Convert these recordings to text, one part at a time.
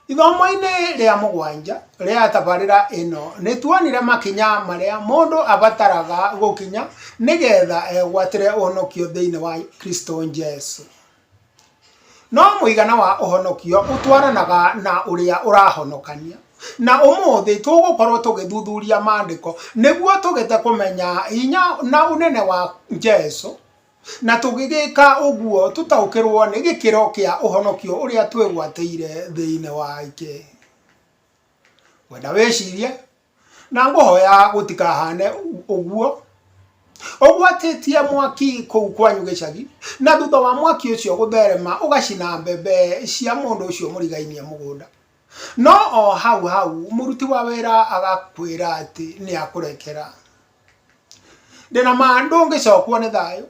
Ithomo-inĩ rĩa mũgwanja rĩa tabarĩra ĩno nĩ tuonire makinya marĩa mũndũ abataraga gũkinya nĩgetha egwatĩre ũhonokio thĩinĩ wa Kristo Jesu. No mũigana wa ũhonokio ũtwaranaga na ũrĩa ũrahonokania. Na ũmũthĩ tũgũkorwo tũgĩthuthuria maandĩko nĩguo tũgĩte kũmenya hinya na ũnene wa Jesu, na tũgĩgĩka ũguo tũtaũkĩrwo nĩ gĩkĩro kĩa ũhonokio ũrĩa twĩgwatĩire thĩinĩ wake. Wenda wĩcirie na ngũhoya gũtikahane ũguo ũgwatĩtie mwaki kũu kwanyu gĩcagi, na thutha wa mwaki ũcio gũtherema ũgacina mbembe cia mũndũ ũcio mũrigainie mũgũnda, no o hau mũruti wa wĩra agakwĩra atĩ nĩ akũrekera. Ndĩna ma ndũngĩcokwo nĩ thayũ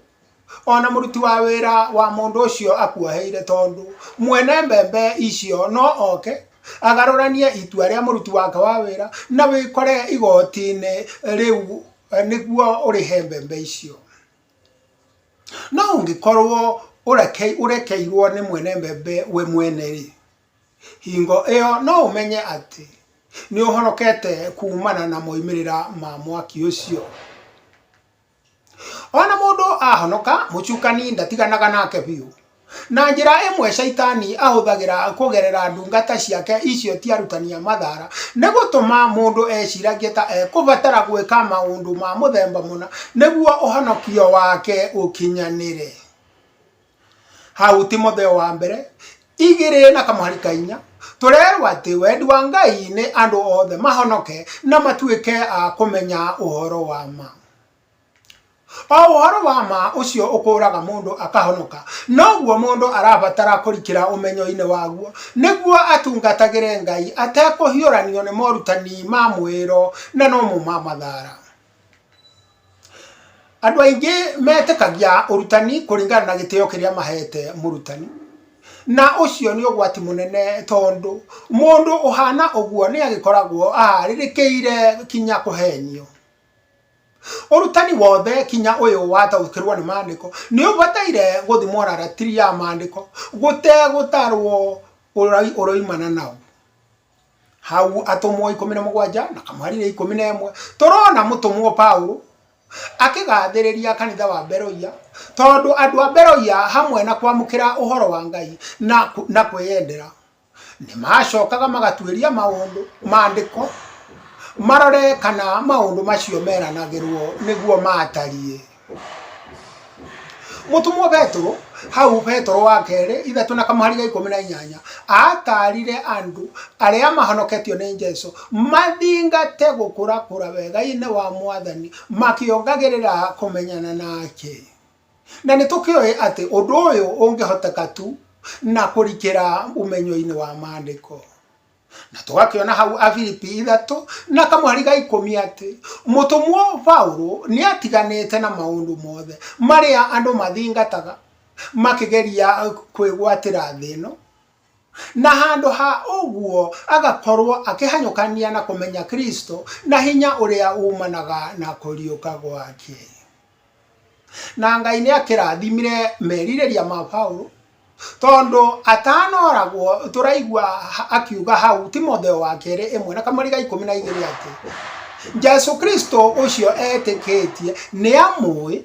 ona mũruti wa wĩra wa mũndũ ũcio akuoheire, tondũ mwene mbembe icio no oke agarũranie itua rĩa mũruti wake wa wĩra na wĩkore igoti-inĩ rĩu nĩguo ũrĩhe mbembe icio. No ũngĩkorwo ũrekeirwo nĩ mwene mbembe we mwene-rĩ, hingo ĩyo no ũmenye atĩ nĩ ũhonokete kumana na moimĩrĩra ma mwaki ũcio. Ona mũndũ ahonoka, mũcukani ndatiganaga nake biũ. Na njĩra ĩmwe Shaitani ahũthagĩra kũgerera ndungata ciake icio ti arutania mathara nĩ gũtũma mũndũ eciragie ta ekũbatara gwĩka maũndũ ma mũthemba mũna nĩguo ũhonokio wake ũkinyanĩre. Hau Timotheo wa mbere 2:4 tũrerwo atĩ wendi wa Ngai nĩ andũ othe mahonoke na matuĩke a kũmenya ũhoro wa ma. O ũhoro wa ma ũcio ũkũraga mũndũ akahonoka, noguo mũndũ arabatara kũrikĩra ũmenyo-inĩ waguo nĩguo atungatagĩre Ngai atekũhiũranio nĩ morutani ma mwĩro na no ma mathara. Andũ aingĩ metĩkagia ũrutani kũringana na gĩtĩo kĩrĩa mahete mũrutani, na ũcio nĩ ũgwati mũnene, tondũ mũndũ ũhana ũguo nĩ agĩkoragwo aharĩrĩkĩire kinya kũhenio. Ũrutani wothe kinya ũyũ wataũkĩrwo nĩ maandĩko nĩ ũbataire gũthimwo na ratiri ya maandĩko gũtegũtarwo ũroimana nao. Hau Atũmwo 17 na Kamũhari 11 tũrona mũtũmwo Paulo akĩgathĩrĩria kanitha wa Beroia, tondũ andũ a Beroia hamwe na kwamũkĩra ũhoro wa Ngai na kwĩyendera nĩ macokaga magatuĩria maandĩko marore kana maũndũ macio meranagĩrwo nĩguo matarie. Mũtũmwo Petro hau Petro wa kerĩ 3 na Kamũhari 18 atarire andũ arĩa mahonoketio nĩ Jesu mathingate gũkũrakũra wega-inĩ wa Mwathani makĩongagĩrĩra kũmenyana nake. Na nĩ tũkĩoĩ atĩ ũndũ ũyũ ũngĩhoteka tu na kũrikĩra ũmenyo-inĩ wa maandĩko. Na tũgakĩona hau Afilipi 3 na Kamũhari 10 atĩ mũtũmwo Paulo nĩ atiganĩte na maũndũ mothe marĩa andũ mathingataga makĩgeria kwĩgwatĩra thĩ ĩno, na handũ ha ũguo agakorwo akĩhanyũkania na kũmenya Kristo na hinya ũrĩa umanaga na kũriũka gwake. Na Ngai nĩ akĩrathimire merirĩria ma Paulo, tondũ atanoragwo tũraigua akiuga hau Timotheo wa kerĩ 1 na Kamũhari 12 atĩ Jesu Kristo ũcio etĩkĩtie nĩ amũĩ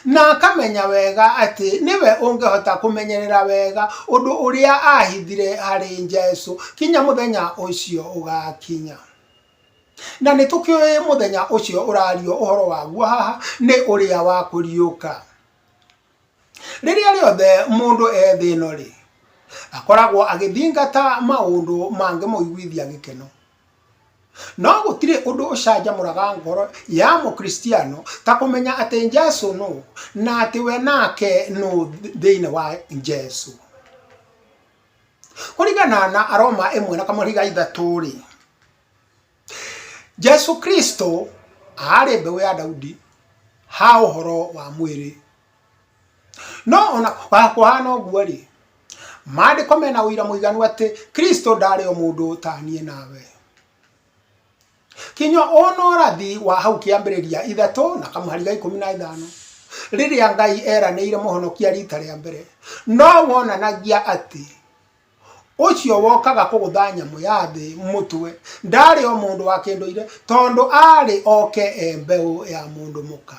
na akamenya wega atĩ nĩwe ũngĩhota kũmenyerera wega ũndũ ũrĩa ahithire harĩ Jesu kinya mũthenya ũcio ũgakinya. Na nĩ tũkĩoĩ mũthenya ũcio ũrario ũhoro waguo haha nĩ ũrĩa wa kũriũka. Rĩrĩa rĩothe mũndũ thĩ ĩno rĩ, akoragwo agĩthingata maũndũ mangĩmũiguithia gĩkeno. No gũtirĩ ũndũ ũcanjamũraga ngoro ya mũkristiano ta kũmenya atĩ Jesu no, na atĩ we nake no thĩinĩ wa Jesu. Kũringana na Aroma 1 na Kamũhari 3 rĩ, Jesu Kristo arĩ mbeũ ya Daudi ha ũhoro wa mwĩrĩ. No ona kũhana ũguo rĩ, maandĩko mena ũira mũiganu atĩ Kristo ndarĩ o mũndũ ta niĩ nawe. Kinya ona ũrathi wa hau kĩambĩrĩria 3 na Kamũhari 15 rĩrĩa Ngai eranĩire mũhonokia rita rĩa mbere, no wonanagia atĩ ucio wokaga kuguthanya muyathi mutwe ndari o mundu wa kinduire tondu ari oke embeu ya mundu muka.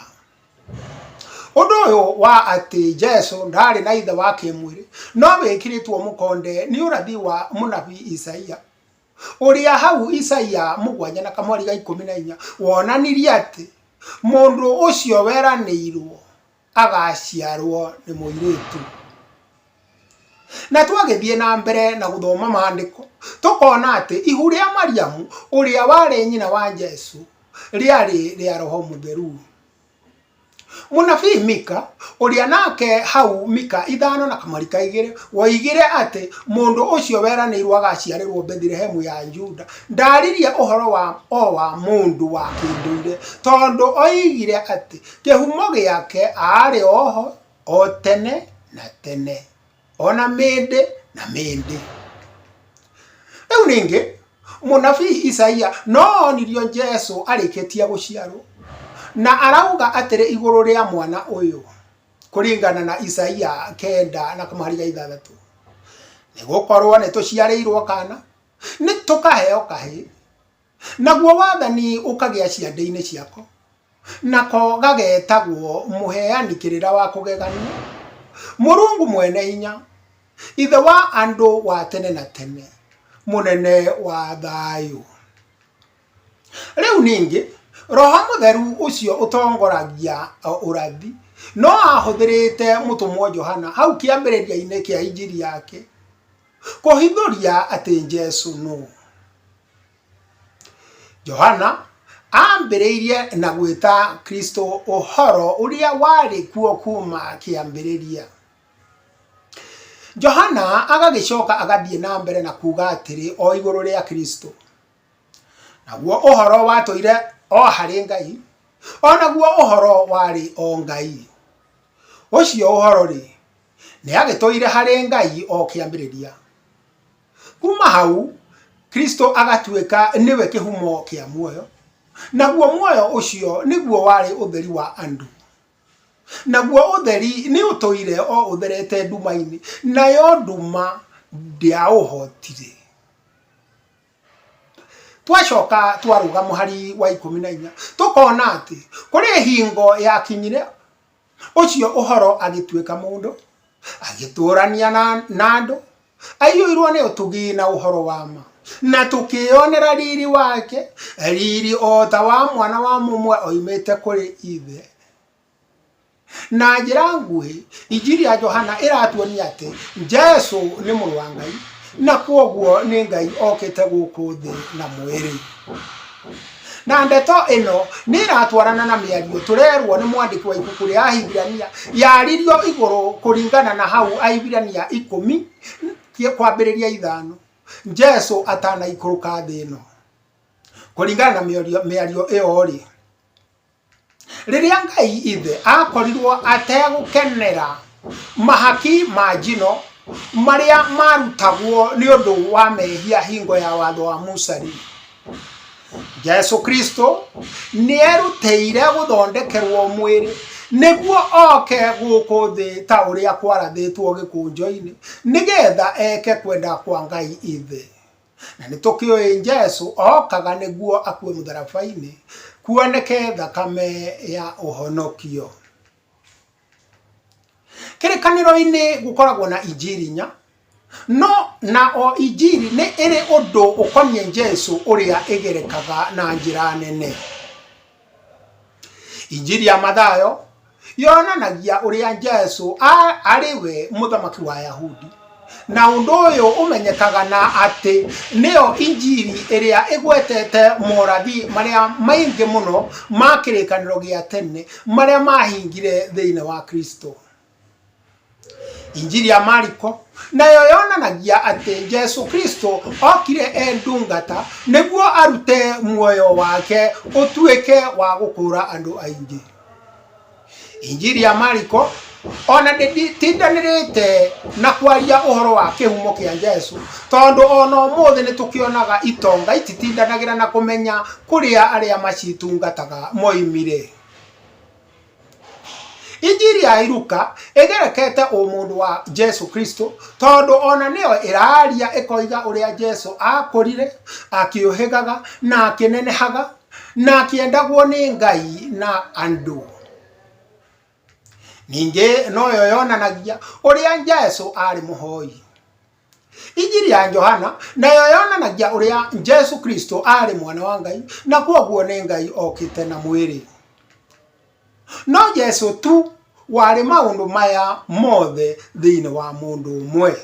Undu uyu wa ati Jesu ndari na ithe wa kimwiri no wikiritwo mukonde ni urathi wa munabii Isaia, uria hau Isaia 7:14 wonanirie ati mundu ucio weranirwo agaciarwo ni muiritu. Na twagithie na mbere na guthoma maandiko tukona ati ihu ria Mariamu uria wari nyina wa Jesu riari ria Roho Mutheru. Munabii Mika uria nake hau Mika 5:2 woigire ati mundu ucio weranirwo agaciarirwo Bethlehemu ya Juda ndaririe uhoro wa mundu wa kinduire tondu oigire ati kihumo giake ari oho o tene na tene ona mende na mende. Riu ningi munabii Isaia no onirio Jesu arikitie guciarwo na arauga atire iguru ria mwana uyu kuringana na Isaia 9:6 ni gukorwo ni tuciarirwo kana ni tukaheo kahi naguo wathani ukagia ciande-ini ciako nako gagetagwo muheani kirira wa kugegania Murungu mwene hinya ithe wa andu wa tene na tene munene wa thayu. Riu ningi Roho Mutheru ucio utongoragia urathi no ahuthirite mutumwo Johana hau kiambiriria-ini kia injiri yake kuhithuria ati Jesu no. Johana ambiriirie na gwita Kristo uhoro uria wari kuo kuma kiambiriria. Johana agagicoka agathie na mbere na kuga atiri o iguru ria Kristo naguo uhoro watuire o hari Ngai onaguo uhoro wari o Ngai. Ucio uhoro ri ni agituire hari Ngai o kiambiriria. Kuma hau Kristo agatuika niwe kihumo kia muoyo naguo muoyo ucio niguo wari utheri wa andu naguo utheri ni utoire o utherete nduma-ini nayo nduma ndiauhotire. Twacoka twaruga muhari wa 14 tukona ati kuri hingo ya kinyire ucio uhoro agituika mundu agiturania na andu aiyuirwo ni utugi na uhoro wa ma na tukionera riri wake riri o ta wa mwana wa mumwe oimete kuri ithe. Na njira nguhi injiri ya Johana iratuonia ati Jesu ni muru wa Ngai na kwoguo ni Ngai okite guku thi na mwiri. Na ndeto ino ni iratwarana na miario turerwo ni mwandiki wa ibuku ria Ahibirania yaririo iguru kuringana na hau Ahibirania 10 kwambiriria 5 Jesu atana ikuruka thi ino kuringana na miario iyo ri riria Ngai ithe akorirwo ategukenera mahaki ma jino maria marutagwo ni undu wa mehia hingo ya watho wa Musa ri Jesu Kristo ni eruteire guthondekerwo mwiri niguo oke guku thi ta uria kwarathitwo gikunjo-ini nigetha eke kwenda kwa Ngai ithe. Na nitukioi Jesu okaga niguo akue mutharabai-ini kuoneke thakame ya uhonokio. Kirikaniro-ini gukoragwo na injiri nya no na o injiri ni iri undu ukonie Jesu uria igerekaga na njira nene. Injiri ya Mathayo yonanagia uria Jesu ariwe muthamaki wa Yahudi na undu uyu umenyekaga na ati niyo injiri iria igwetete morathi maria maingi muno makirikaniro gia tene maria mahingire thiine wa Kristo. Injiri ya Mariko nayo yonanagia ati Jesu Kristo okire endungata niguo arute muoyo wake utuike wa gukura andu aingi. Injiri ya Mariko ona tindanirite na kwaria uhoro wa kihumo kia Jesu tondu ona umuthi ni tukionaga itonga ititindanagira na kumenya kuria aria macitungataga moimire. Injiri ya Iruka egerekete umundu wa Jesu Kristo tondu ona neo iraria ekoiga uria Jesu akorire akiohegaga na akinenehaga na akiendagwo ni Ngai na andu. Ninge noyo yonanagia uria Jesu ari muhoi. Injiri ya Johana nayo yonanagia uria Jesu Kristo ari mwana wa Ngai na kwoguo ni Ngai okite na mwiri. No Jesu tu wari maundu maya mothe thiini wa mundu umwe.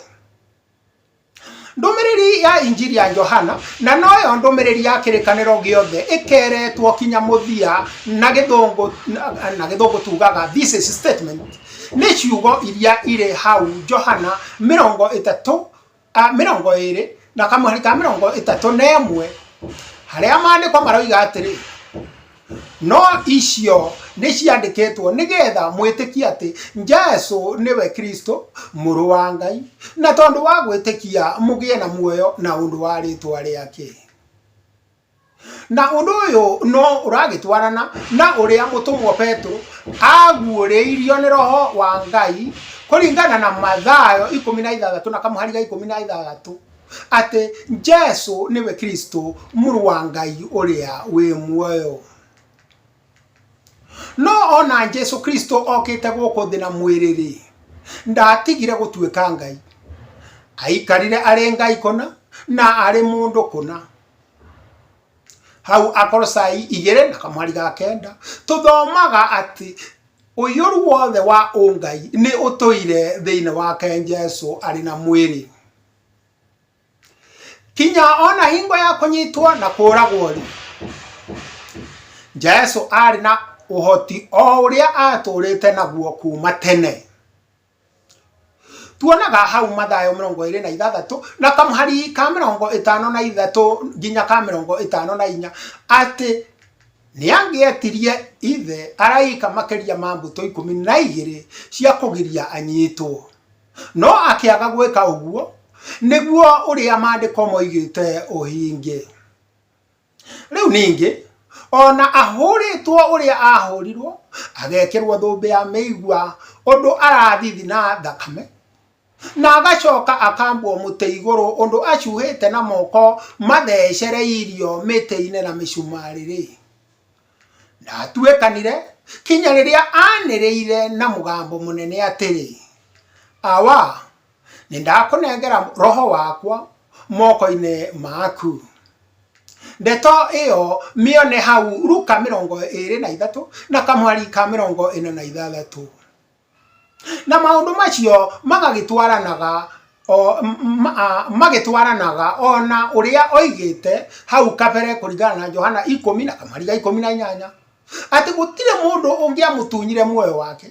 Ndumiriri ya Injiri ya Johana na noyo ndumiriri ya kirikaniro giothe ikeretwo kinya muthia na githungu tugaga this is statement ni ciugo iria ire hau Johana 30 na kamwe ka 31 haria maandiko maroiga atiri no icio ni ciandiketwo nigetha mwitikia ati Jesu niwe Kristo muru wa Ngai na tondu wa gwitikia mugie na muoyo na undu wa ritwa riake. Na undu uyu no uragitwarana na uria mutumwo Petro aguuriirio ni Roho wa Ngai kuringana na Mathayo 16 na kamuhari ga 16 ati Jesu niwe Kristo muru wa Ngai uria wi muoyo. No ona Jesu Kristo okite guku thina mwiriri ndatigire gutuika Ngai, aikarire ari Ngai kona na ari mundu kona. Hau Akolosai 2 na kamuhari ga 9 tuthomaga ati uyuru wothe wa ungai ni utoire thiini wake Jesu ari na mwiri. Kinya ona hingo ya kunyitwa na kuragwo ri Jesu ari na uhoti o uria aturite naguo kuma tene. Tuonaga hau Mathayo 26 na kamuhari ka 53 nginya ka 54 ati niangietirie ithe araika makeria ma mbuto 12 cia kugiria anyitwo, no akiaga gwika uguo niguo uria maandiko moigite uhinge. Riu ningi ona ahuritwo uria ahurirwo agekirwo thumbi ya meigua undu arathithi na thakame na agacoka akambwo muti iguru undu acuhite na moko mathecereirio miti-ini na micumariri na atuekanire kinya riria anireire na mugambo munene atiri awa nindakunengera roho wakwa moko-ini maku. Ndeto iyo mione hau Luka 23 na kamuhari ka 46 na maundu macio magitwaranaga ona uria oigite hau kabere kuringana na Johana 10 na kamuhari ga 18 ati gutire mundu ungiamutunyire muoyo wake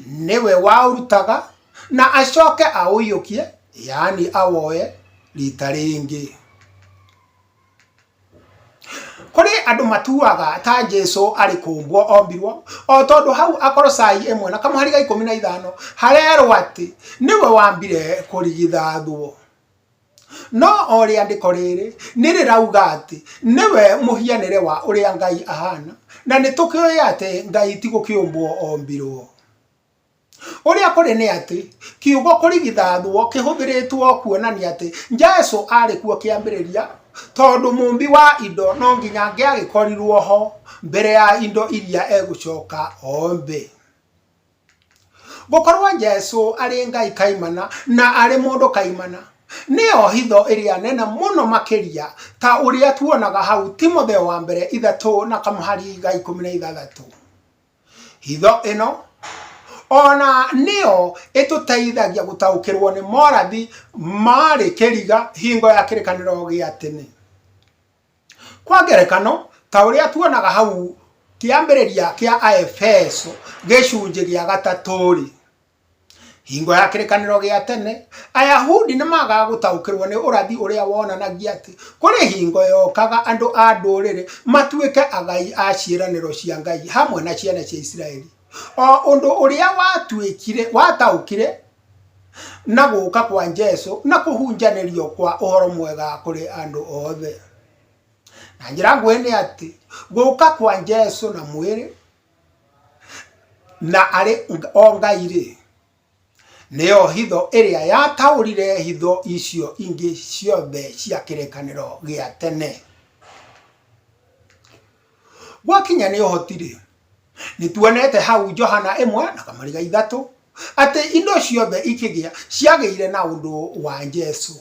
niwe waurutaga na acoke auyukie, yani awoe rita ringi. Kuri andu matuaga ta Jesu ari kumbwo ombirwo o tondu hau Akolosai 1 na kamuhari ga 15 harerwo ati niwe wambire kurigithathwo. No oria ndiko riri nirauga ati niwe muhianire wa uria Ngai ahana na nitukioya ati Ngai ti gukiumbwo ombirwo. Uria kuri ni ati kiugo kurigithathwo kihuthiritwo kuonania ati Jesu ari kuo kiambiriria tondu mumbi wa indo no nginya ngiagikorirwo ho mbere ya indo iria egucoka ombe. Gukorwo Jesu ari Ngai kaimana na ari mundu kaimana nio hitho iria nene muno makiria ta uria tuonaga hau Timotheo wa mbere 3 na kamuhari ga 16. Hitho ino ona nio ituteithagia gutaukirwo ni morathi mari kiriga hingo ya kirikaniro gia tene. Kwa ngerekano ta uria tuonaga hau kiambiriria kia Aefeso gicunji gia 3 hingo ya kirikaniro gia tene Ayahudi nimagaga gutaukirwo ni urathi uria wonanagia ati kuri hingo yokaga andu a ndurire matuike agai a ciiraniro cia Ngai hamwe na ciana cia Israeli. O undu uria wataukire na guka kwa Jesu na kuhunjanirio kwa uhoro mwega kuri andu othe. Na njira ngwene ati guka kwa Jesu na mwiri na ari o Ngai neo hitho iria yataurire hitho icio ingi ciothe cia kirekaniro gia tene. Gwakinya ni uhotire ni tuonete hau Johana 1:3 ati indo ciothe ikigia ciageire na undu wa Jesu,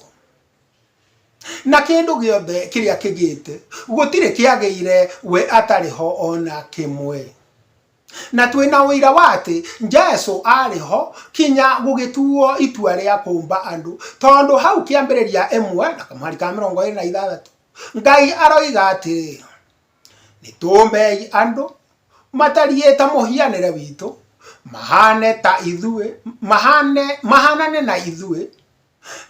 na kindu giothe kiria kigite gutire kiageire we atariho ona kimwe. Na twina wira wati Jesu ariho kinya gugituo itua ria kumba andu, tondu hau kiambiriria 1:26 Ngai aroiga ati nitumbei andu matarieta muhianire witu mahanane na ithue,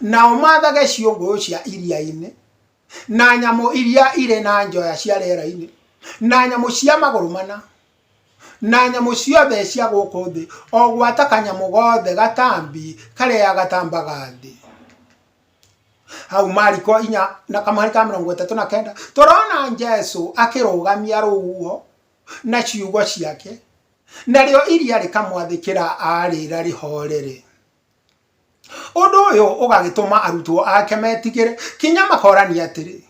nao mathage ciongo cia iria-ini na nyamu iria ire na njoya cia rĩera-ini na nyamu cia maguru mana na nyamu ciothe cia guku thi, o gwata kanyamu gothe gatambi karia gatambaga thi. Hau Mariko 4:39 turona Jesu akirugamia ruhuho na ciugo ciake, narĩo iria rikamwathikira arĩra rihorere. Undu uyu ugagituma arutwo ake metigire kinya makorania atiri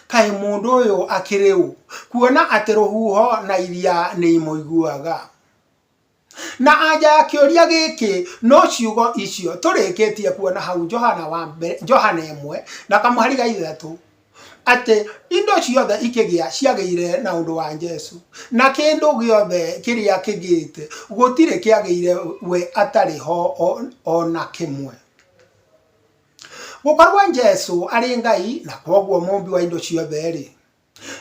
kai mundu uyu akiriu kuona ati ruhuho na iria ni imuiguaga. Na anja ya kĩũria gĩkĩ no ciugo icio tũrĩkĩtie kuona hau Johana 1:3 ati indo ciothe ikigia ciageire na undu wa Jesu, na kindu giothe kiria kigite gutire kiageire we atariho ona kimwe. Gukorwo Jesu ari Ngai na kwoguo mumbi wa indo ciothe ri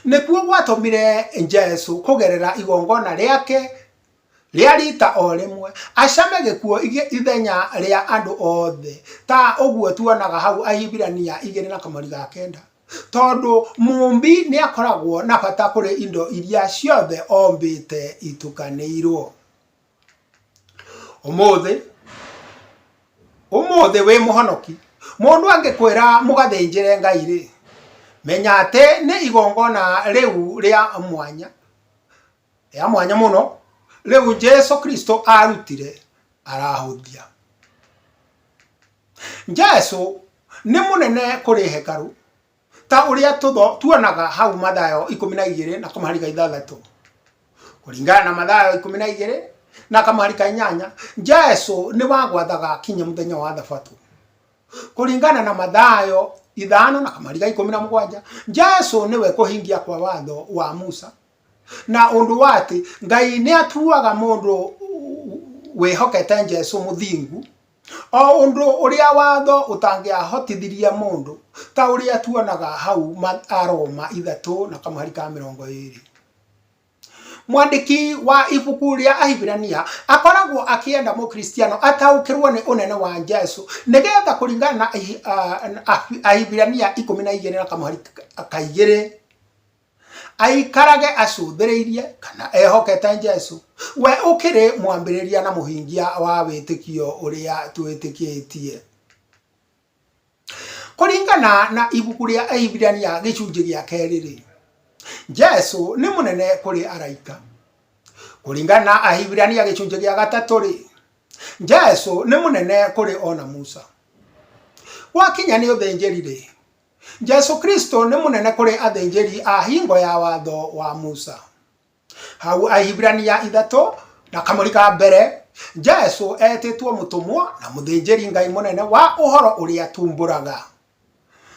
nikuo gwatumire Jesu kugerera igongona riake ria rita o rimwe acame gikuo ithenya ria andu othe, ta uguo tuonaga hau Ahibirania 2:9, tondu mumbi ni akoragwo na bata kuri indo iria ciothe ombite itukanirwo. Umuthi wi muhonoki mundu angikwira mugathinjire Ngai ri, menya ati ni igongona riu ria mwanya muno riu Jesu Kristo arutire arahuthia. Jesu ni munene kuri hekaru, ta uria tuonaga hau Mathayo 12:6. Kuringana na Mathayo 12:8 Jesu ni wagwathaga kinya muthenya wa Thabatũ. Kuringana na Mathayo 5:17 Jesu niwe kuhingia kwa watho wa Musa, na undu wati Ngai ni atuaga mundu wihokete Jesu muthingu o undu uria watho utangiahotithiria mundu, ta uria tuonaga hau Aroma 3:20. Mwandiki wa ibuku ria Ahibirania akoragwo akienda mukristiano ataukirwo ni unene wa Jesu, nigetha kuringana na Ahibirania 12:2 aikarage acuthiriirie kana ehokete Jesu, we ukiri mwambiriria na muhingia wa witikio uria twitikitie. Kuringana na ibuku ria Ahibirania gicunji gia 2 Jesu ni munene kuri araika. Kuringana na Ahibirania gicunji gia 3 Jesu ni munene kuri ona Musa. Wakinya ni uthinjiri Jesu Kristo ni munene kuri athinjiri a hingo ya watho wa Musa. Hau Ahibirania 3:1 Jesu etitwo mutumwa na muthinjiri Ngai munene wa uhoro uria tumburaga.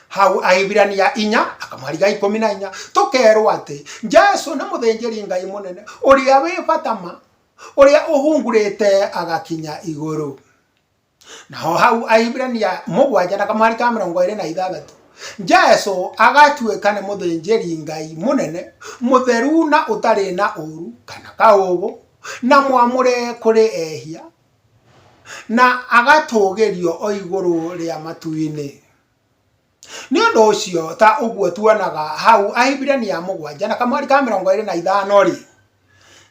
Hau Ahibirania 4:14 tukerwo ati Jesu ni muthinjiri Ngai munene uria wi batama uria uhungurite agakinya iguru. Naho hau Ahibirania 7:26 Jesu agatuika ni muthinjiri Ngai munene mutheru na utari na uru kana kaugu na mwamure kuri ehia, na agatugerio o iguru ria matuini. Ni undu ucio ta uguo tuonaga hau Ahibirania 7:25 ri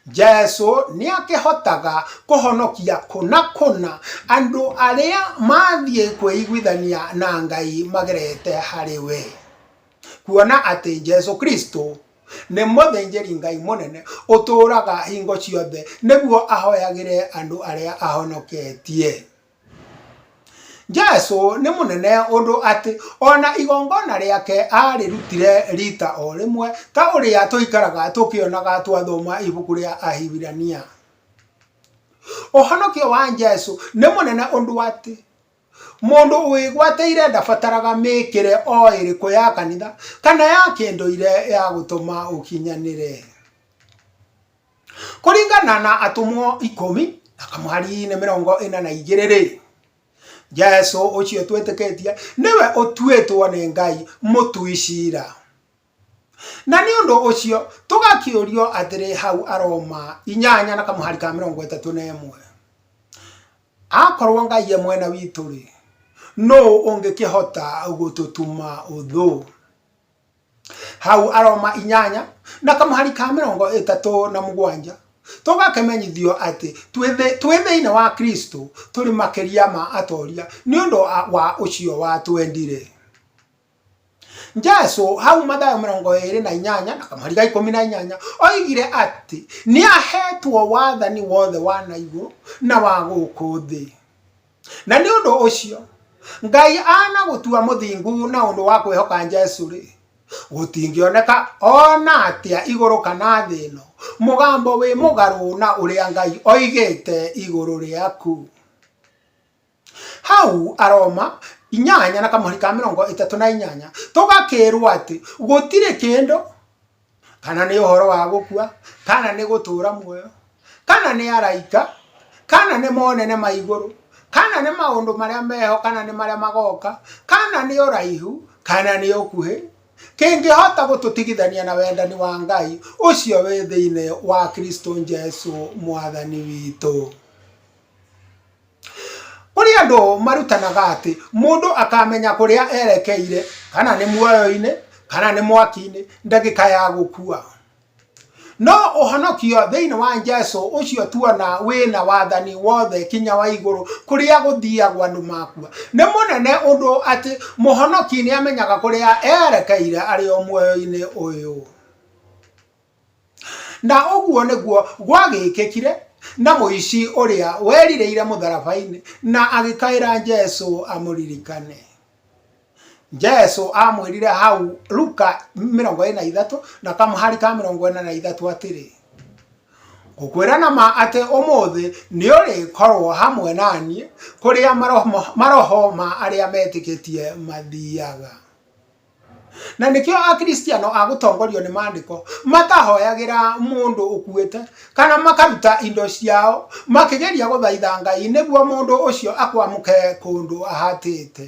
Jesu ni akihotaga kuhonokia kuna andu aria mathie kwiguithania na Ngai magerete hariwe, kuona ati Jesu Kristo nĩ mũthĩnjĩri Ngai mũnene ũtũũraga hingo ciothe nĩguo ahoyagĩre andũ arĩa ahonoketie. Jesu nĩ mũnene ũndũ atĩ ona igongona rĩake arĩrutire rita o rĩmwe ta ũrĩa tũikaraga tũkĩonaga twathoma ibuku rĩa Ahibirania. Ũhonokio wa Jesu nĩ mũnene ũndũ atĩ mũndũ wĩgwatĩire ndabataraga mĩkĩre o ĩrĩkũ ya kanitha kana ya kĩndũire ya gũtũma ũkinyanĩre. Kũringana na Atumwo 10 na kamũhari-inĩ 42 Jesu ũcio twĩtĩkĩtie nĩwe ũtuĩtwo nĩ Ngai mũtui cira. Na nĩ ũndũ ũcio tũgakĩũrio atĩrĩ hau Aroma 8 na kamũhari ka 31, akorwo Ngai ye mwena witũ rĩ, no ũngĩkĩhota gũtũtuma ũthũ. Hau Aroma 8 na kamũhari ka 37 tũgakĩmenyithio atĩ twĩ thĩinĩ wa Kristo tũrĩ makĩria ma atoria nĩ ũndũ wa ũcio watwendire. Jesu hau Mathayo 28 na kamũhari ga 18 oigire atĩ nĩ ahetwo wathani wothe wa na igũrũ na wa gũkũ thĩ. Na nĩ ũndũ ũcio Ngai anagũtua mũthingu na ũndũ wa kwĩhoka Jesu rĩ, gũtingĩoneka ona atĩa igũrũ kana thĩ ĩno mũgambo wĩ mũgarũ na ũrĩa Ngai oigĩte igũrũ rĩaku. Hau Aroma 8 na kamũhari ka 38 tũgakĩrwo atĩ gũtirĩ kĩndũ, kana nĩ ũhoro wa gũkua, kana nĩ gũtũũra muoyo, kana nĩ araika, kana nĩ monene ma igũrũ, kana nĩ maũndũ marĩa meho, kana nĩ marĩa magoka, kana nĩ ũraihu, kana nĩ ũkuhĩ, kĩngĩhota gũtũtigithania na wendani wa Ngai ũcio wĩ thĩinĩ wa Kristo Jesu mwathani witũ. Kũrĩ andũ marutanaga atĩ mũndũ akamenya kũrĩa erekeire, kana nĩ muoyo-inĩ kana nĩ mwaki-inĩ ndagĩka ya gũkua. No ũhonokio thĩinĩ wa Jesu ũcio tuona wĩna wathani wothe kinya wa igũrũ kũrĩa gũthiagwo andũ makua nĩ mũnene ũndũ atĩ mũhonoki nĩ amenyaga kũrĩa erekeire arĩ o muoyo-inĩ ũyũ. Na ũguo nĩguo gwagĩkĩkire na mũici ũrĩa werirĩire mũtharaba-inĩ na agĩkaĩra Jesu amũririkane. Jesu amwĩrire hau Luka 23 na kamũhari ka 43 atĩrĩ, ngũkwĩra na ma atĩ ũmũthĩ nĩ ũrĩkorwo hamwe naniĩ kũrĩa maroho ma arĩa metĩkĩtie mathiaga. Na nĩkĩo akristiano agũtongorio nĩ maandĩko matahoyagĩra mũndũ ũkuĩte kana makaruta indo ciao makĩgeria gũthaitha Ngai nĩguo mũndũ ũcio akwamũke kũndũ ahatĩte.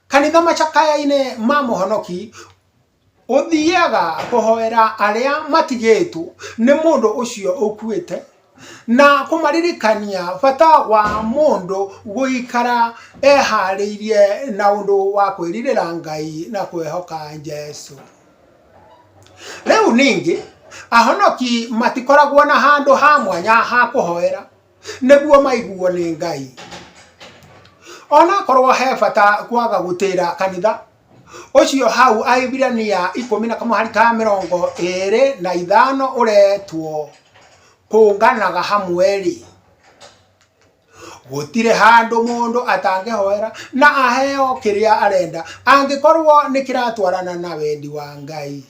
Kanitha macakaya-inĩ ma mũhonoki ũthiaga kũhoera arĩa matigĩtwo nĩ mũndũ ũcio ũkuĩte na kũmaririkania bata wa mũndũ gũikara eharĩirie na ũndũ wa kwĩrirĩra Ngai na kwĩhoka Jesu. Rĩu ningĩ ahonoki matikoragwo na handũ ha mwanya ha kũhoera nĩguo maiguo nĩ Ngai. Ona korwo he bata kwaga gũtĩra kanitha ũcio hau Ahibirania 10 na kamũhari ka 25 ũretwo kũnganaga hamwe rĩ, gũtirĩ handũ mũndũ atangĩhoera na aheo kĩrĩa arenda angĩkorwo nĩ kĩratwarana na wendi wa Ngai.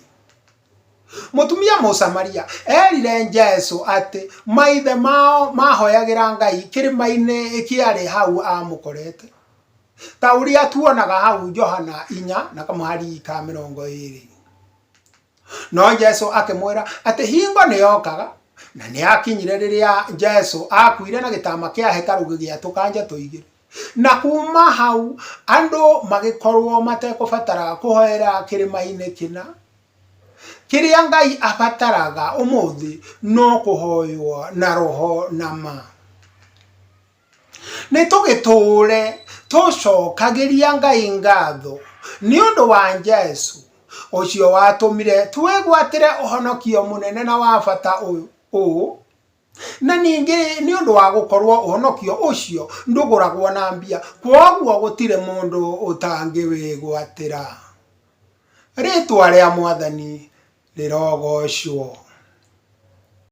Mũtumia Mũsamaria erire Jesu atĩ maithe mao mahoyagĩra Ngai kĩrĩma-inĩ kĩarĩ hau amũkorete, ta ũrĩa tuonaga hau Johana 4 na kamũhari ka 20. No Jesu akĩmwĩra atĩ hingo nĩ yokaga na nĩ akinyire rĩrĩa Jesu akuire na gĩtama kĩa hekarũ gĩgĩatũkanja tũigĩrĩ, na kuma hau andũ magĩkorwo matekũbatara kũhoera kĩrĩma-inĩ kĩna. Kĩrĩa Ngai abataraga ũmũthĩ no kũhoywo na roho na ma. Nĩ tũgĩtũũre tũcokagĩria Ngai ngatho nĩ ũndũ wa Jesu ũcio watũmire twĩgwatĩre ũhonokio mũnene na wa bata ũũ, na ningĩ nĩ ũndũ wa gũkorwo ũhonokio ũcio ndũgũragwo na mbia, kwoguo gũtirĩ mũndũ ũtangĩwĩgwatĩra. Rĩtwa rĩa Mwathani rirogocwo.